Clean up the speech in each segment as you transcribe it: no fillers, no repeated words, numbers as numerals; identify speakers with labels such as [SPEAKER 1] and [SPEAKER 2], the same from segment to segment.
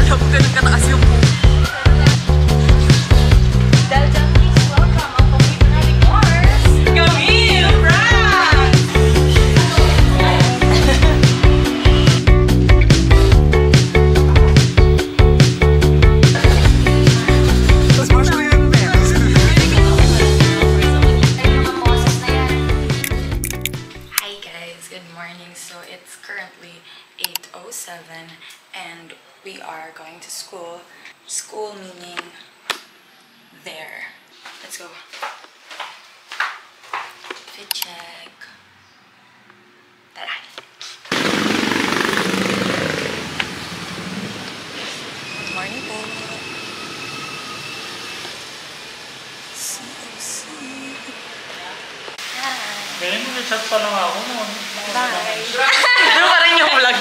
[SPEAKER 1] Alam ko ganun kataas yung po.
[SPEAKER 2] And we are going to school. School meaning there. Let's go. Fit check. Tara. Good morning po. COC. Hi.
[SPEAKER 3] Ganyan mo, chat pa lang ako noon.
[SPEAKER 2] Bye. Ano pa rin yung vlog?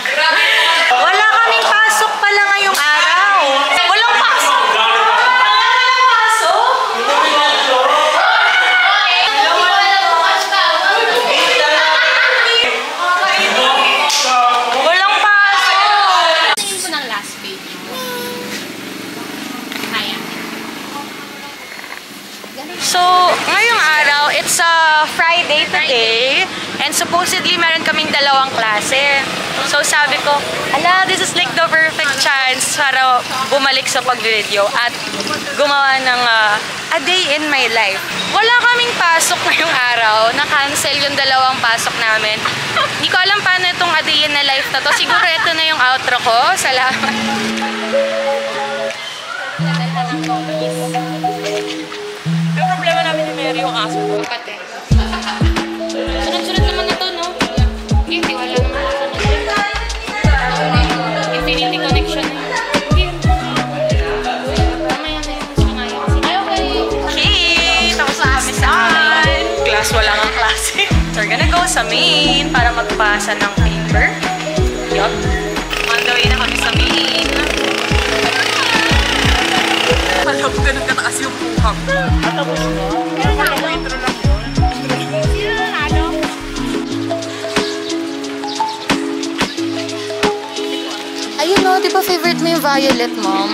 [SPEAKER 2] Wala kaming pasok pala ngayong araw. Walang pasok. Walang pasok. Walang pasok.
[SPEAKER 4] Tingin ko ng last page mo. Ayan.
[SPEAKER 2] So, ngayong araw, it's a Friday today. And supposedly, meron kaming dalawang klase. So, sabi ko, ala, this is like the perfect chance para bumalik sa pag-video at gumawa ng a day in my life. Wala kaming pasok ngayong araw. Na-cancel yung dalawang pasok namin. Hindi ko alam paano itong a day in my life na to. Siguro ito na yung outro ko. Salamat. Yung problema namin ni Mary yung aso ko. Pati. Sunod-sunod naman na to, no? Hindi, wala naman na sunod. Infinity connection. Mamaya na yung sungaya kasi. Ay, okay. Okay, tapos na kami saan. Class, wala nga klase. So, we're gonna go sa main para magpasa ng paper. Yup. On the way na kami sa main.
[SPEAKER 1] Alam ko ganun kataas yung puhang.
[SPEAKER 3] At tapos na. Intro lang yun.
[SPEAKER 2] Ayun no, di ba favorite mo yung violet, mom?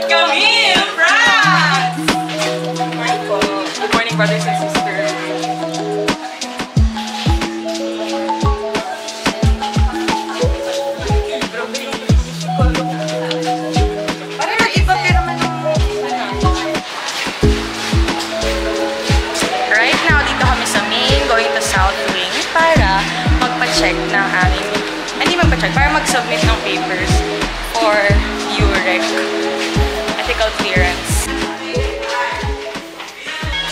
[SPEAKER 2] Camille, France! Good morning, brothers and sisters. Check ng aming, hindi magpa-check, para mag-submit ng papers for UREC, ethical clearance.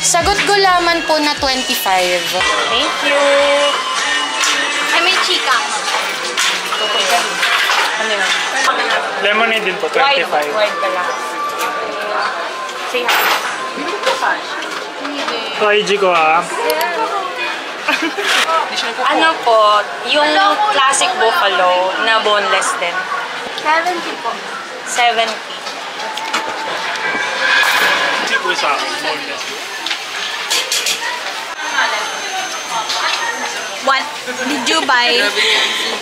[SPEAKER 2] Sagot gulaman po na 25. Thank you!
[SPEAKER 4] Ay, may chika.
[SPEAKER 2] Ano yun?
[SPEAKER 3] Lemonade din po, 25.
[SPEAKER 2] Wide ka lang. Say hi.
[SPEAKER 3] Ito IG ko
[SPEAKER 2] Ano po, yung classic buffalo na boneless din.
[SPEAKER 4] 70 po.
[SPEAKER 2] 70.
[SPEAKER 3] Hindi po sa akin, boneless.
[SPEAKER 4] What did you buy?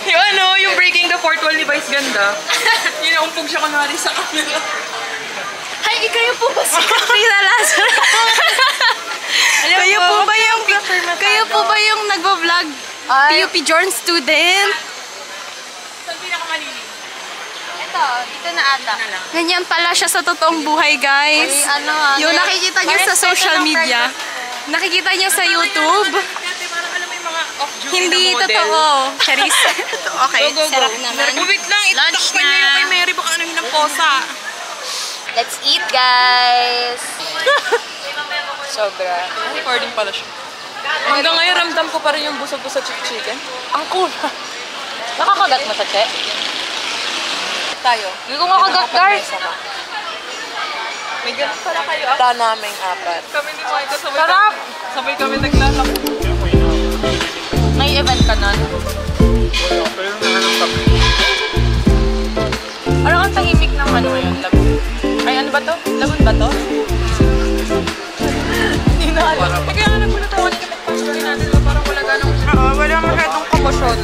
[SPEAKER 1] Yung ano, yung breaking the fourth wall ni Vice ganda. Yung naumpog siya kunwari sa camera.
[SPEAKER 4] Ay, kayo po ba si Kapira Lazaro? Kayo po ba yung nagbo-vlog? PUP Jorn student?
[SPEAKER 1] Saan pinakamalili?
[SPEAKER 4] Ito, dito na ata. Ganyan pala siya sa totoong buhay, guys. Yung nakikita niyo sa social media. Nakikita niyo sa YouTube.
[SPEAKER 1] Parang alam mo yung mga off-duty
[SPEAKER 4] Hindi
[SPEAKER 1] na model.
[SPEAKER 4] totoo. Charis. Okay,
[SPEAKER 1] Go, go, go.
[SPEAKER 4] sarap naman.
[SPEAKER 1] Wait lang,
[SPEAKER 4] Lunch
[SPEAKER 1] itakpan niyo yung kay
[SPEAKER 4] na.
[SPEAKER 1] Mary. Baka ano yung posa.
[SPEAKER 4] Let's eat, guys.
[SPEAKER 2] Sobra.
[SPEAKER 1] Recording pala siya. Hanggang ngayon, ramdam ko pa rin yung busog ko sa chicken. Ang cool.
[SPEAKER 2] Nakakagat mo sa che?
[SPEAKER 1] Tayo.
[SPEAKER 2] Hindi ko makagat, guys.
[SPEAKER 1] May ganun pala kayo.
[SPEAKER 5] Ata naming apat.
[SPEAKER 1] Kami ni Michael sabay.
[SPEAKER 2] Sarap!
[SPEAKER 1] Sabay kami naglalako.
[SPEAKER 2] May event ka nun?
[SPEAKER 3] Pero nahanap kami.
[SPEAKER 2] Parang ang tahimik ng ano yun, lagun. Ay, ano ba to? Lagun ba to?
[SPEAKER 1] Hindi na alam. Kaya nga nagpunatawa ni kapag pasok natin na parang
[SPEAKER 2] cushion.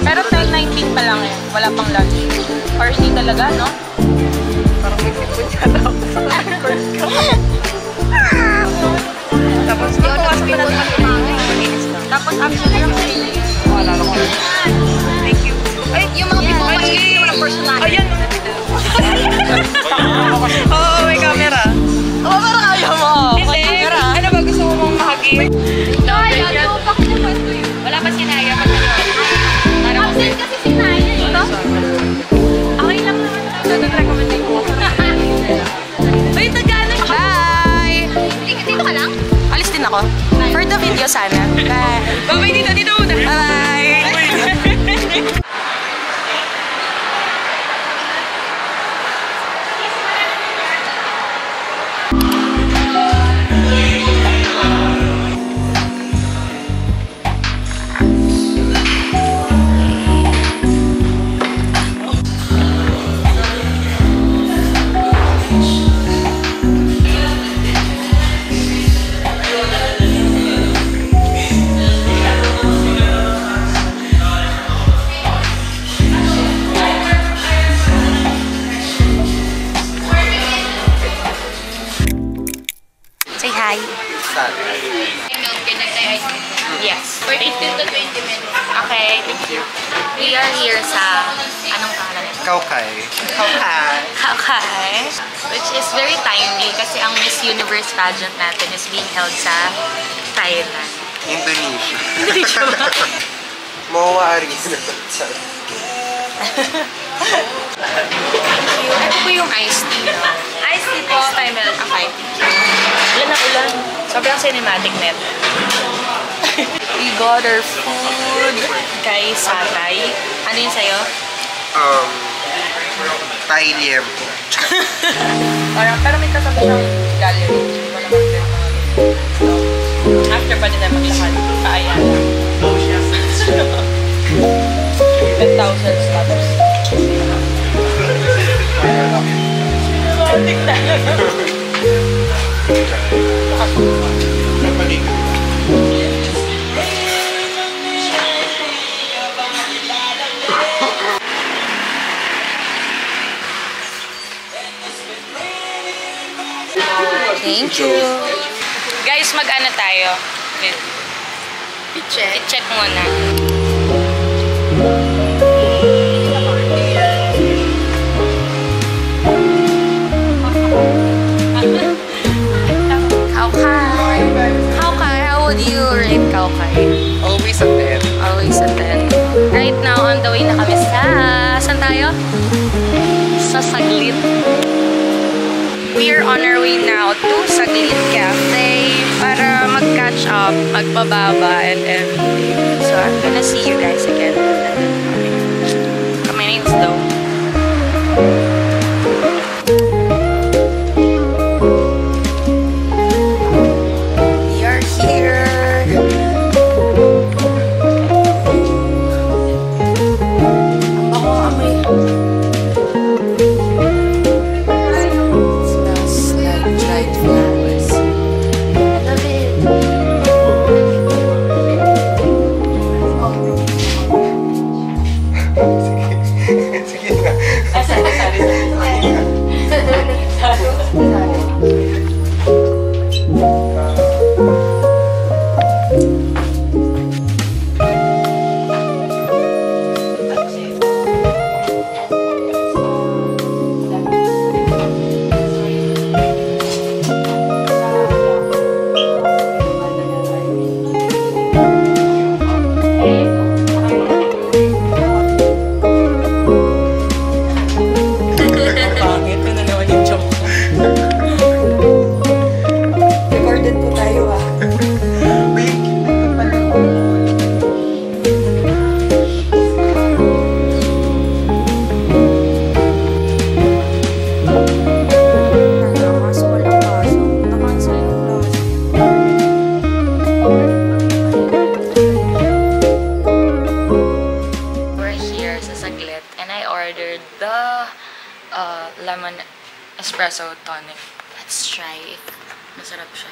[SPEAKER 2] Pero 10.19 pa lang eh. Wala pang lunch. Or hindi talaga, no? Parang may sipon siya daw. Tapos, magpapasok na natin. Tapos, actually, yung sili. Wala ko. Thank you. Ay, yung mga people kasi hindi naman ang personality. Ayan. Oo, may camera. Oo, parang ayaw mo. May camera. Ano ba gusto mo mong mahagin? No, wala pa sinaya. Absent kasi sinaya. Ito? Okay lang naman. Ito recommendation ko. Uy, Tagalog. Bye! Dito ka lang? Alis din ako. For the video sana. Bye! Bye-bye dito. Dito muna. Bye-bye! Say hi. Yes. For 15 to 20 minutes. Okay, thank you. We are here sa, anong pangalan nito?
[SPEAKER 5] Kaukay.
[SPEAKER 2] Kaukay. Which is very timely kasi ang Miss Universe pageant natin is being held sa Thailand.
[SPEAKER 5] Indonesia.
[SPEAKER 2] Indonesia ba?
[SPEAKER 5] Moa Arisa.
[SPEAKER 2] Ito po yung iced tea. Iced tea po. Iced tea milk. Okay. Ulan na ulan. Sobrang cinematic net. We got our food. Kay Satay. Ano yun sa'yo?
[SPEAKER 5] Thai liempo.
[SPEAKER 2] Pero may kasama siyang gallery. Wala mag-trip mga after pa din na maglakad. Kaayan. 10,000 steps. Matik talaga. Thank you. Guys, mag-ano tayo? I-check muna. Kaukay. Kaukay, how would you rate Kaukay?
[SPEAKER 5] Always a 10.
[SPEAKER 2] Always a 10. Right now, on the way na kami sa... Saan tayo? Sa Saglit. We are on our way now to Saglit Cafe para mag-catch up, magbababa, and everything. So, I'm gonna see you guys again. My name's Do. We are here. Ako, amoy. Smells like dried flowers. I love it.
[SPEAKER 5] Sige nga.
[SPEAKER 2] Pangit, yun na naman yung joke ko. Recorded po tayo ah. We're here sa Saglit and I ordered the lemon espresso tonic. Let's try it. Masarap siya.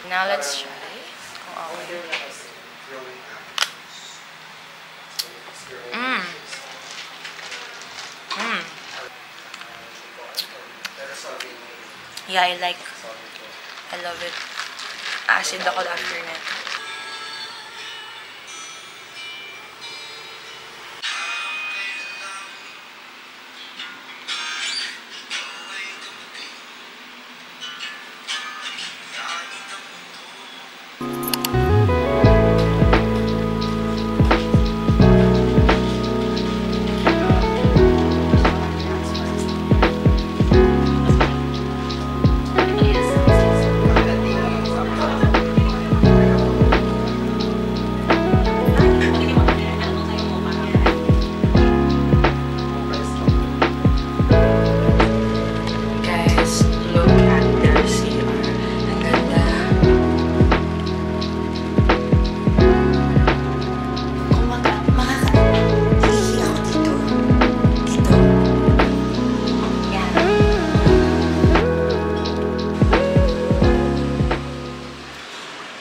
[SPEAKER 2] Now let's try kung Yeah, I love it. Acid ako after net.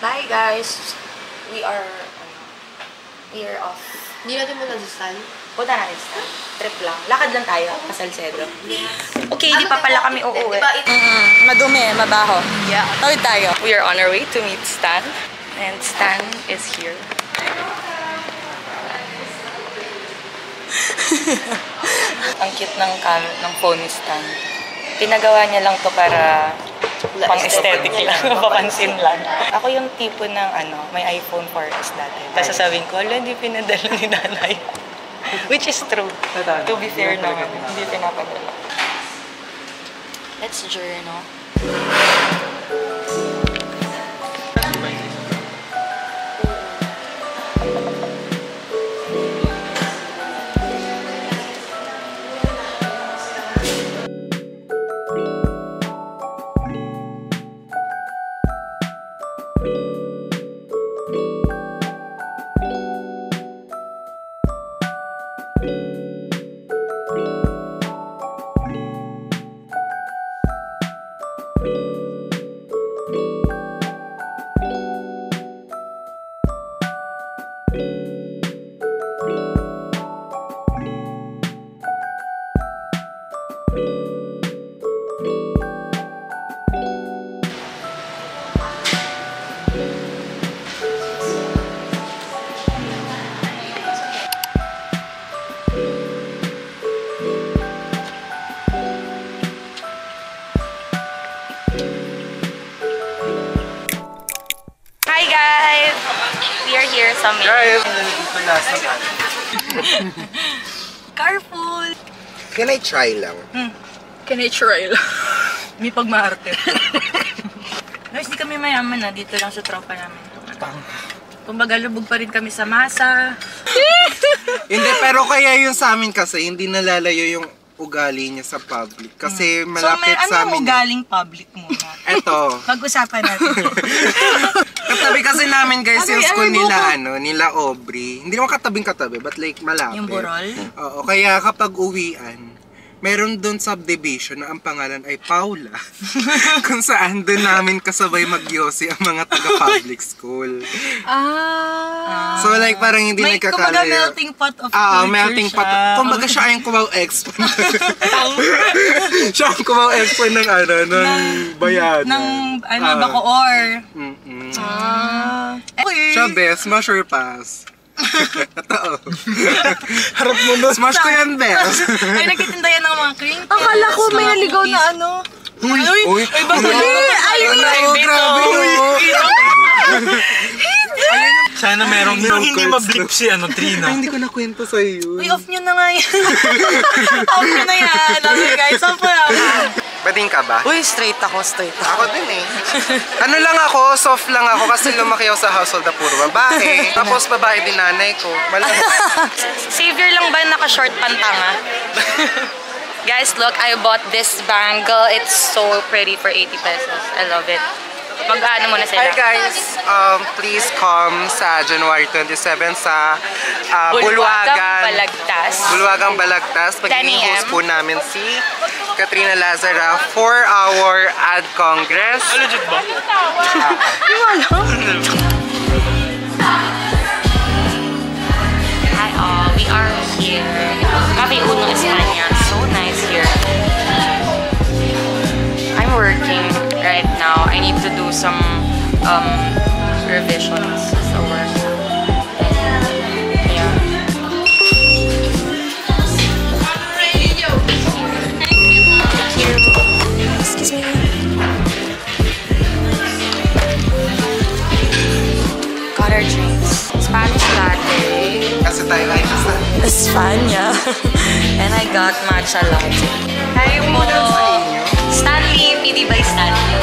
[SPEAKER 2] Bye guys! We are off.
[SPEAKER 4] Hindi natin muna sa
[SPEAKER 2] Punta natin sa trip lang. Lakad lang tayo, Salcedo. Okay, di pa pala kami uuwi. Madumi, mabaho. Yeah. Tawid tayo. We are on our way to meet Stan. And Stan is here. Ang cute ng phone ni Stan. Pinagawa niya lang to para pang-aesthetic lang, papansin lang. Ako yung tipo ng may iPhone 4S dati. Tapos sasabihin ko, hindi pinadala ni nanay. Which is true. To be fair naman, hindi pinapadala. Let's journal. Here sa May.
[SPEAKER 5] Guys, nandito na sa
[SPEAKER 2] Careful!
[SPEAKER 5] Can I try lang?
[SPEAKER 1] Can I try lang?
[SPEAKER 2] May pagmaarte. Guys, di kami mayaman na. Dito lang sa tropa namin. Kumbaga, lubog pa rin kami sa masa.
[SPEAKER 5] Hindi, pero kaya yun sa amin kasi, hindi nalalayo yung ugali niya sa public. Kasi malapit sa amin.
[SPEAKER 2] So, ugaling public muna?
[SPEAKER 5] Eto.
[SPEAKER 2] Pag-usapan natin.
[SPEAKER 5] Katabi kasi namin guys yung school nila, nila Aubrey. Hindi naman katabing-katabi, but like malapit.
[SPEAKER 2] Yung burol?
[SPEAKER 5] Oo, kaya kapag uwian, meron doon subdivision na ang pangalan ay Paula. Kung saan doon namin kasabay mag-yosi ang mga taga-public school. So like parang hindi nagkakalayo.
[SPEAKER 2] Kumbaga melting pot of culture
[SPEAKER 5] melting pot. Kumbaga siya yung kumaw expert. Siya yung kumaw expert ng bayan.
[SPEAKER 2] Ng Bacoor.
[SPEAKER 5] Siya best, smash or pass. Totoo. Harap mo no. Smash ko yan, best.
[SPEAKER 2] Ay, nagtitinda yan ng mga cream.
[SPEAKER 4] Akala ko may naligaw na
[SPEAKER 5] Uy,
[SPEAKER 2] basta
[SPEAKER 5] grabe.
[SPEAKER 3] Sana merong hindi ma-blip si Trina.
[SPEAKER 5] Ay, hindi ko nakwento sa'yo.
[SPEAKER 2] Uy, off nyo na nga yan. Off nyo na yan. Okay guys, off mo na.
[SPEAKER 5] Bading ka ba?
[SPEAKER 2] Uy, straight ako.
[SPEAKER 5] Ako din eh. Ano lang ako, soft lang ako kasi lumaki ako sa household na puro babae. Tapos babae din nanay ko.
[SPEAKER 2] Savior lang ba naka-short pantanga? Guys, look, I bought this bangle. It's so pretty for 80 pesos. I love it. Mag-ano muna sila.
[SPEAKER 5] Hi guys, please come sa January 27 sa Bulwagang Balagtas. Pag-i-host po namin si Katrina Lazara for our ad congress.
[SPEAKER 3] Legit ba?
[SPEAKER 2] Di mo alam? to do some revisions sa work. Yeah. Excuse me. Got our drinks. Spanish latte.
[SPEAKER 5] Kasi tayo ay
[SPEAKER 2] Espanya. And I got matcha latte. Hi mo. Stanley, PD by Stanley.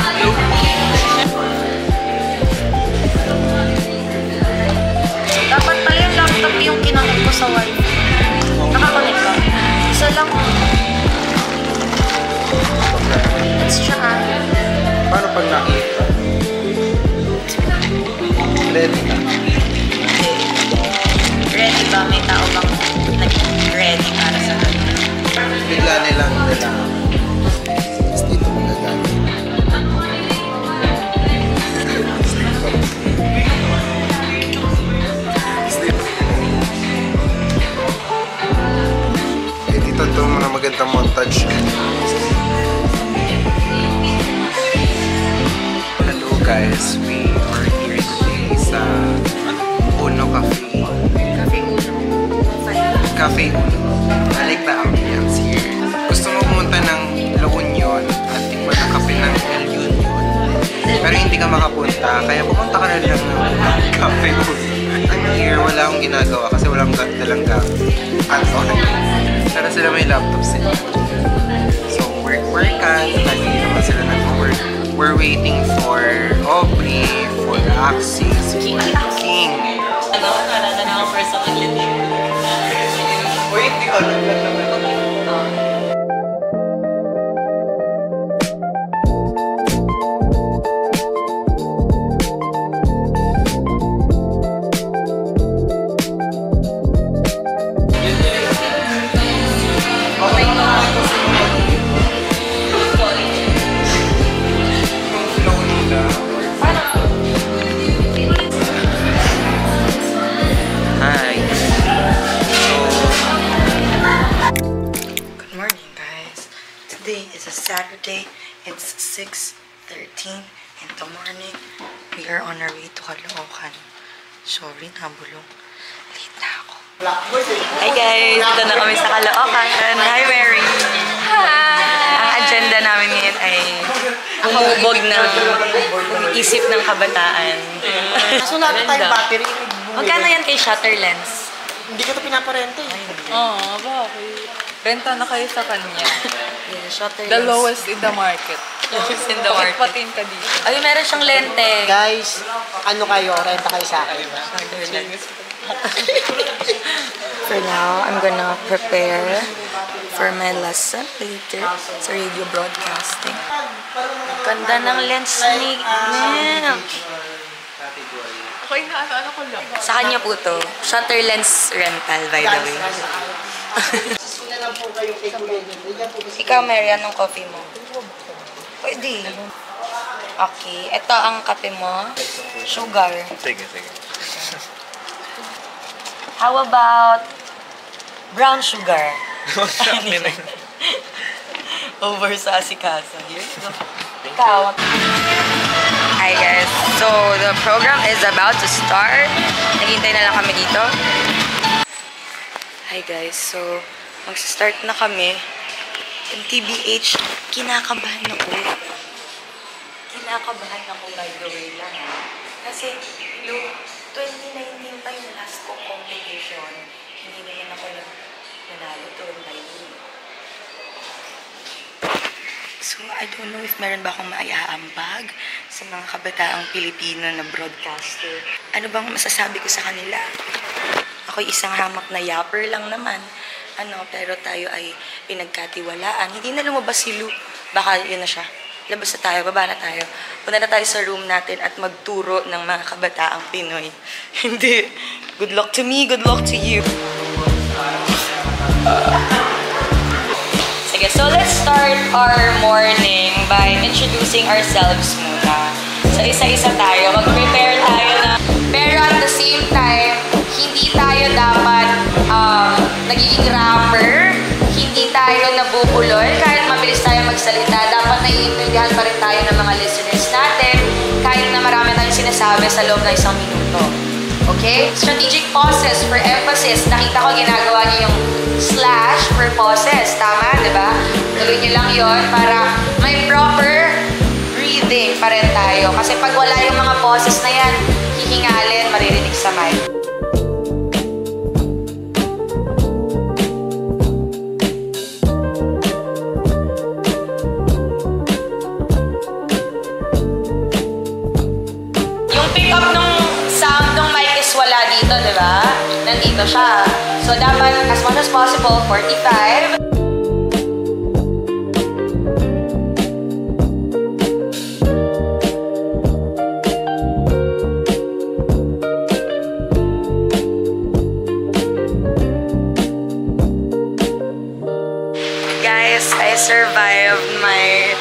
[SPEAKER 2] Dapat pala yung laptop yung kinakit ko sa wifi. Nakakonect ka. Isa lang. Let's try.
[SPEAKER 5] Paano pag nakita? Ready ka?
[SPEAKER 2] Ready ba? May tao bang nag-ready para sa ganun?
[SPEAKER 5] Bigla nilang nila. Tapos dito kong gagamit. Eh, dito ito mga magandang montage. Hello guys, we are here today sa Uno Cafe. Cafe Uno. I like the ambience here. Gusto mo pumunta ng La Union at tikman ang kape ng El Union. Pero hindi ka makapunta, kaya pupunta ka na lang ng Cafe Uno. I'm here, wala akong ginagawa kasi walang dalang gamit. At all. Sana sila may laptop sila. So, work-workan. Lagi naman sila nag-work. We're waiting for Aubrey, for Axis, for King. Wait, di ko alam lang naman.
[SPEAKER 2] Saturday, it's 6:13 in the morning. We are on our way to Caloocan. Sorry, nabulong. Late na ako. Hi guys! Dito na kami sa Caloocan. Hi Mary! Hi! Ang agenda namin ngayon ay umubog ng isip ng kabataan.
[SPEAKER 6] Kaso natin tayong battery.
[SPEAKER 2] Magkano yan kay Shutter Lens?
[SPEAKER 6] Hindi ko ito pinaparente eh.
[SPEAKER 1] Oo, bakit? Renta na kayo sa kanya.
[SPEAKER 2] Yeah, Shutter
[SPEAKER 1] The
[SPEAKER 2] Lens.
[SPEAKER 1] lowest in the market.
[SPEAKER 2] Lowest in the market.
[SPEAKER 1] Patin ka dito.
[SPEAKER 2] Ay, meron siyang lente.
[SPEAKER 6] Guys, ano kayo? Renta kayo sa akin.
[SPEAKER 2] Shutter Lens. For now, I'm gonna prepare for my lesson later sa radio broadcasting. Ganda ng lens ni Nel.
[SPEAKER 1] Okay na, ano ko lang.
[SPEAKER 2] Sa kanya po to. Shutter Lens rental, by the way. Ikaw, Mary, anong coffee mo? Pwede. Okay. Ito ang kape mo. Sugar.
[SPEAKER 3] Sige, sige.
[SPEAKER 2] How about brown sugar? Over sa asikaso. Here you go. Ikaw. Hi guys. So, the program is about to start. Naghintay na lang kami dito. Hi guys. So, mag-start na kami. Yung TBH, kinakabahan ako. Kinakabahan ako, by the way lang. Kasi, 2019 pa yung last ko competition. Hindi naman ako nanalo doon, by the way. So, I don't know if meron ba akong maiaambag sa mga kabataang Pilipino na broadcaster. Ano bang masasabi ko sa kanila? Ako'y isang hamak na yapper lang naman. Pero tayo ay pinagkatiwalaan. Hindi na lumabas si Lou. Baka yun na siya. Labas na tayo, baba na tayo. Punta na tayo sa room natin at magturo ng mga kabataang Pinoy. Hindi. Good luck to me, good luck to you. Sige, so let's start our morning by introducing ourselves muna. So isa-isa tayo. Mag-prepare tayo na. Pero at the same time, hindi tayo dapat nagiging rapper. Hindi tayo nabubuloy. Kahit mabilis tayo magsalita, dapat naiintindihan pa rin tayo ng mga listeners natin. natin sinasabi sa loob ng 1 minuto. Okay? Strategic pauses for emphasis. Nakita ko ginagawa niyo yung slash for pauses. Tama, di ba? Tuloy niyo lang yon para may proper breathing pa rin tayo. Kasi pag wala yung mga pauses na yan, hihingalin, maririnig sa mic. Yung pick up ng sound ng mic is wala dito, di ba? Nandito siya. So, dapat as much as possible, 45. Guys, I survived my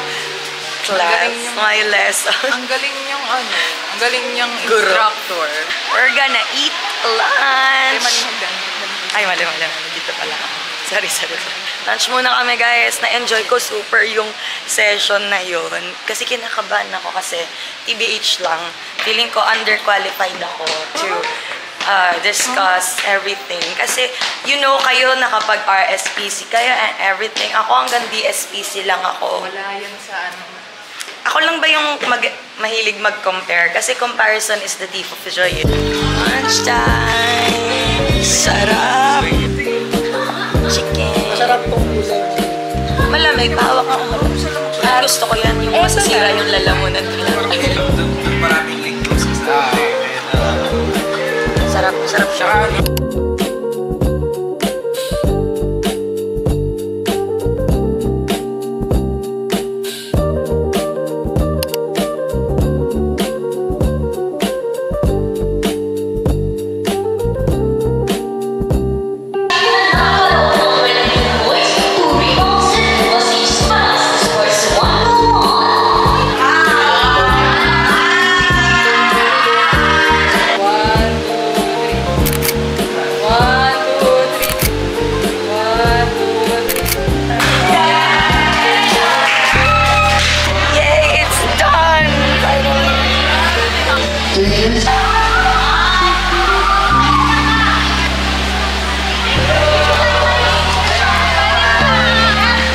[SPEAKER 2] class, my lesson.
[SPEAKER 1] Ang galing niyang ano, ang galing niyang instructor.
[SPEAKER 2] We're gonna eat lunch.
[SPEAKER 1] Ay, mali.
[SPEAKER 2] Dito pala. Sorry. Lunch muna kami, guys. Na-enjoy ko super yung session na yun. Kasi kinakabahan ako kasi TBH lang. Feeling ko underqualified ako to discuss everything. Kasi, you know, kayo nakapag-RSPC kayo and everything. Ako hanggang DSPC lang ako.
[SPEAKER 1] Wala yan sa ano.
[SPEAKER 2] Ako lang ba yung mahilig mag-compare? Kasi comparison is the thief of joy. Lunch time! Sarap! Chicken!
[SPEAKER 6] Masarap tong gulay.
[SPEAKER 2] Malamig, pahawak ako malamig. Gusto ko yan, yung masasira yung lalamunan nila.
[SPEAKER 5] Maraming lingkos sa
[SPEAKER 2] Sarap siya.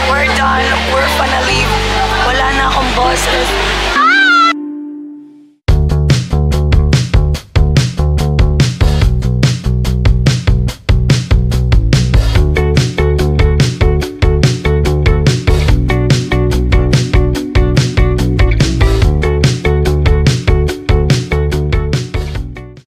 [SPEAKER 2] We're done. We're finally. Wala na akong bosses.